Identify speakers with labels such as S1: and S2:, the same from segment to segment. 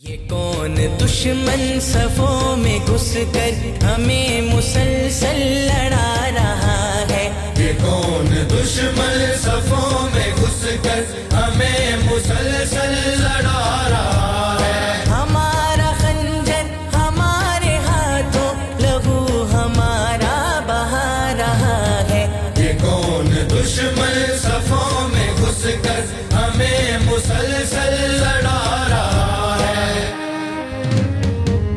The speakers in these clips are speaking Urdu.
S1: یہ کون دشمن صفوں میں گھس کر ہمیں مسلسل لڑا رہا ہے؟
S2: یہ کون دشمن صفوں میں گھس کر ہمیں مسلسل لڑا رہا ہے؟
S1: ہمارا خنجر ہمارے ہاتھوں، لہو ہمارا بہا رہا ہے۔
S2: یہ کون دشمن صفوں میں گھس کر ہمیں مسلسل لڑا رہا ہے؟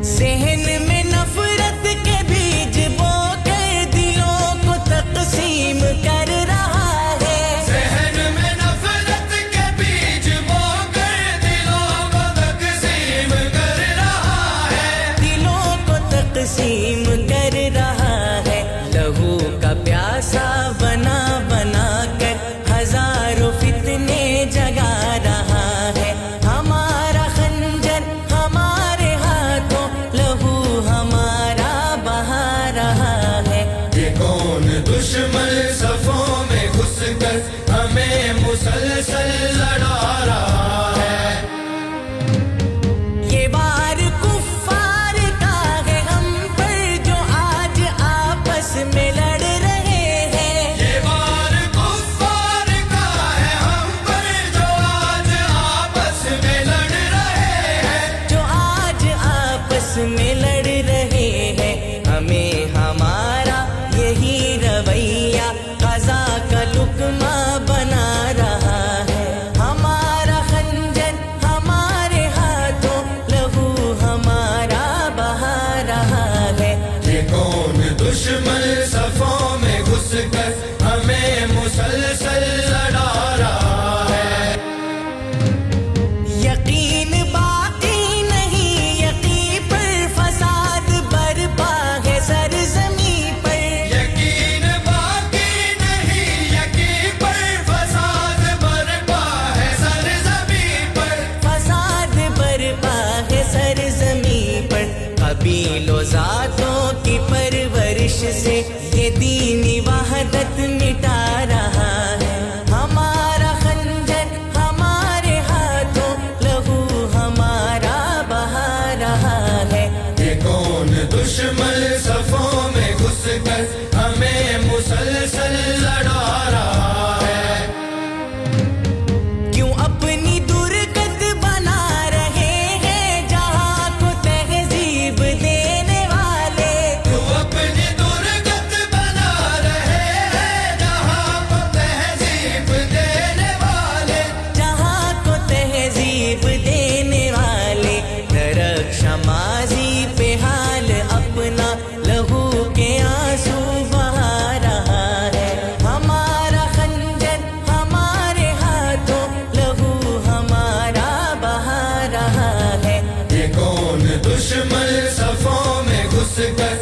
S1: ذہن میں نفرت کے بیج بو کر دلوں کو تقسیم کر رہا ہے۔
S2: ذہن میں نفرت کے بیج بو کر دلوں کو تقسیم کر رہا ہے۔
S1: دلوں کو تقسیم کر رہا ہے۔ لہو کا پیاسا بنا بنا کر ہزاروں فتنے جگا رہا ہے۔ ہمارا خنجر ہمارے ہاتھوں، لہو ہمارا بہا رہا ہے۔
S2: یہ کون دشمن صفوں میں گھس کر ہمیں مسلسل لڑا رہا ہے؟
S1: یہ بار کفار کا ہے ہم پر جو آج آپس میں لڑ رہے ہیں۔
S2: یہ بار کفار کا ہے ہم پر جو آج آپس میں لڑ رہے ہیں۔
S1: جو آج آپس میں لڑ رہے ہیں۔ ہمیں ہمارا یہی رویہ قضا کا لقمہ بنا رہا ہے۔ ہمارا خنجر ہمارے ہاتھوں، لہو ہمارا بہا رہا ہے۔
S2: یہ کون دشمن صفوں میں گھس کر ہمیں مسلسل لڑا رہا ہے؟
S1: یقین باقی نہیں، یقین پر فساد برپا ہے سرزمین پر۔
S2: یقین باقی نہیں، یقین پر فساد برپا ہے سرزمین پر۔
S1: فساد برپا ہے سرزمین پر۔ قبیل و ذاتوں کی پرورش سے یہ دینی وحدت مٹا رہا ہے۔ ہمارا خنجر ہمارے ہاتھوں، لہو ہمارا بہا رہا ہے۔
S2: یہ کون دشمن صفوں میں گھس کر ہمیں مسلسل لڑا رہا ہے؟
S1: کیوں اپنی درگت بنا رہے ہیں جہاں کو تہذیب دینے والے؟
S2: تو اپنی درگت بنا رہے ہیں جہاں کو تہذیب دینے والے۔
S1: جہاں کو تہذیب دینے والے۔ درخش ماضی پہ حال اپنا لہو کے آنسو بہا رہا ہے۔ ہمارا خنجر ہمارے ہاتھوں، لہو ہمارا بہا رہا ہے۔
S2: یہ کون دشمن صفوں میں گھس کر